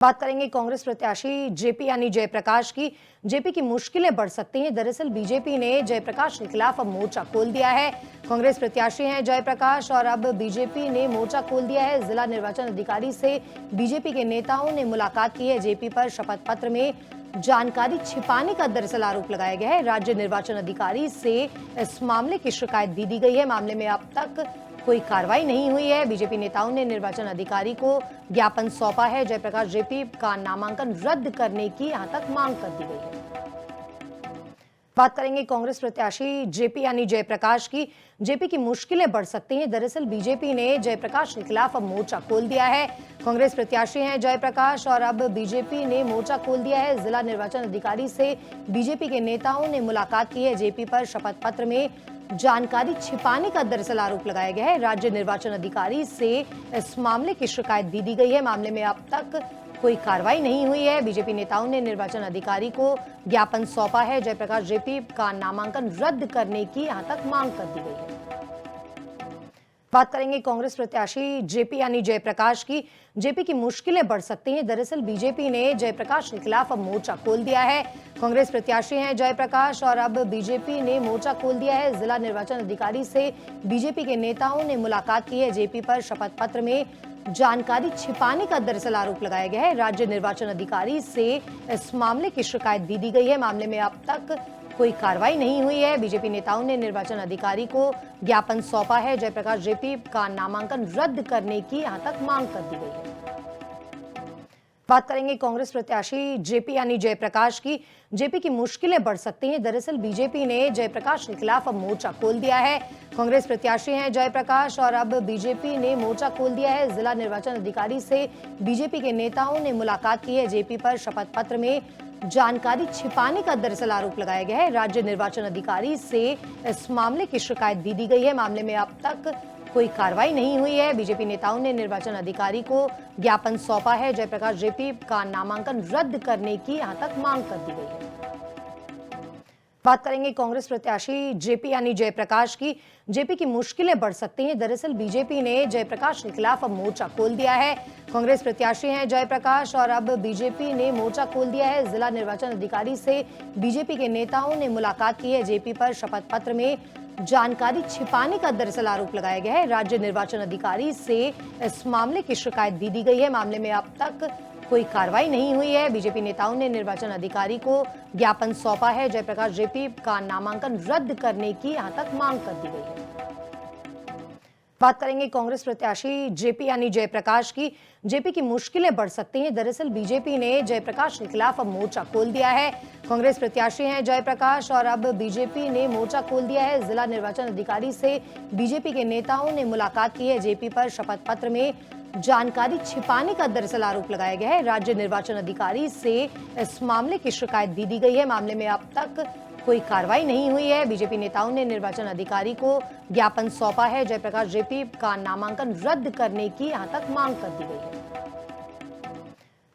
बात करेंगे कांग्रेस प्रत्याशी जेपी यानी जयप्रकाश की। जेपी की मुश्किलें बढ़ सकती हैं। दरअसल बीजेपी ने जयप्रकाश के खिलाफ अब मोर्चा खोल दिया है। कांग्रेस प्रत्याशी हैं जयप्रकाश और अब बीजेपी ने मोर्चा खोल दिया है। जिला निर्वाचन अधिकारी से बीजेपी के नेताओं ने मुलाकात की है। जेपी पर शपथ पत्र में जानकारी छिपाने का दरअसल आरोप लगाया गया है। राज्य निर्वाचन अधिकारी से इस मामले की शिकायत भी दी गई है। मामले में अब तक कोई कार्रवाई नहीं हुई है। बीजेपी नेताओं ने निर्वाचन अधिकारी को ज्ञापन सौंपा है। जयप्रकाश जेपी का नामांकन रद्द करने की यहां तक मांग कर दी गई है। बात करेंगे कांग्रेस प्रत्याशी जेपी यानी जयप्रकाश की। जेपी की मुश्किलें बढ़ सकती हैं। दरअसल बीजेपी ने जयप्रकाश के खिलाफ अब मोर्चा खोल दिया है। कांग्रेस प्रत्याशी हैं जयप्रकाश और अब बीजेपी ने मोर्चा खोल दिया है। जिला निर्वाचन अधिकारी से बीजेपी के नेताओं ने मुलाकात की है। जेपी पर शपथ पत्र में जानकारी छिपाने का दरअसल आरोप लगाया गया है। राज्य निर्वाचन अधिकारी से इस मामले की शिकायत भी दी गई है। मामले में अब तक कोई कार्रवाई नहीं हुई है। बीजेपी नेताओं ने निर्वाचन अधिकारी को ज्ञापन सौंपा है। जयप्रकाश जेपी का नामांकन रद्द करने की यहां तक मांग कर दी गई है। बात करेंगे कांग्रेस प्रत्याशी जेपी यानी जयप्रकाश की। जेपी की मुश्किलें बढ़ सकती हैं। दरअसल बीजेपी ने जयप्रकाश के खिलाफ अब मोर्चा खोल दिया है। कांग्रेस प्रत्याशी हैं जयप्रकाश और अब बीजेपी ने मोर्चा खोल दिया है। जिला निर्वाचन अधिकारी से बीजेपी के नेताओं ने मुलाकात की है। जेपी पर शपथ पत्र में जानकारी छिपाने का दरअसल आरोप लगाया गया है। राज्य निर्वाचन अधिकारी से इस मामले की शिकायत भी दी गई है। मामले में अब तक कोई कार्रवाई नहीं हुई है। बीजेपी नेताओं ने निर्वाचन अधिकारी को ज्ञापन सौंपा है। जयप्रकाश जेपी का नामांकन रद्द करने की यहां तक मांग कर दी गई है। बात करेंगे कांग्रेस प्रत्याशी जेपी यानी जयप्रकाश की। जेपी की मुश्किलें बढ़ सकती हैं। दरअसल बीजेपी ने जयप्रकाश के खिलाफ अब मोर्चा खोल दिया है। कांग्रेस प्रत्याशी हैं जयप्रकाश और अब बीजेपी ने मोर्चा खोल दिया है। जिला निर्वाचन अधिकारी से बीजेपी के नेताओं ने मुलाकात की है। जेपी पर शपथ पत्र में जानकारी छिपाने का दरअसल आरोप लगाया गया है। राज्य निर्वाचन अधिकारी से इस मामले की शिकायत भी दी गई है। मामले में अब तक कोई कार्रवाई नहीं हुई है। बीजेपी नेताओं ने निर्वाचन अधिकारी को ज्ञापन सौंपा है। जयप्रकाश जेपी का नामांकन रद्द करने की यहां तक मांग कर दी गई है। बात करेंगे कांग्रेस प्रत्याशी जेपी यानी जयप्रकाश की। जेपी की मुश्किलें बढ़ सकती हैं। दरअसल बीजेपी ने जयप्रकाश के खिलाफ अब मोर्चा खोल दिया है। कांग्रेस प्रत्याशी हैं जयप्रकाश और अब बीजेपी ने मोर्चा खोल दिया है। जिला निर्वाचन अधिकारी से बीजेपी के नेताओं ने मुलाकात की है। जेपी पर शपथ पत्र में जानकारी छिपाने का दरअसल आरोप लगाया गया है। राज्य निर्वाचन अधिकारी से इस मामले की शिकायत भी दी गई है। मामले में अब तक कोई कार्रवाई नहीं हुई है। बीजेपी नेताओं ने निर्वाचन अधिकारी को ज्ञापन सौंपा है। जयप्रकाश जेपी का नामांकन रद्द करने की यहां तक मांग कर दी गई है। बात करेंगे कांग्रेस प्रत्याशी जेपी यानी जयप्रकाश की। जेपी की मुश्किलें बढ़ सकती हैं। दरअसल बीजेपी ने जयप्रकाश के खिलाफ अब मोर्चा खोल दिया है। कांग्रेस प्रत्याशी हैं जयप्रकाश और अब बीजेपी ने मोर्चा खोल दिया है। जिला निर्वाचन अधिकारी से बीजेपी के नेताओं ने मुलाकात की है। जेपी पर शपथ पत्र में जानकारी छिपाने का दरअसल आरोप लगाया गया है। राज्य निर्वाचन अधिकारी से इस मामले की शिकायत भी दी गई है। मामले में अब तक कोई कार्रवाई नहीं हुई है। बीजेपी नेताओं ने निर्वाचन अधिकारी को ज्ञापन सौंपा है। जयप्रकाश जेपी का नामांकन रद्द करने की यहां तक मांग कर दी गई है।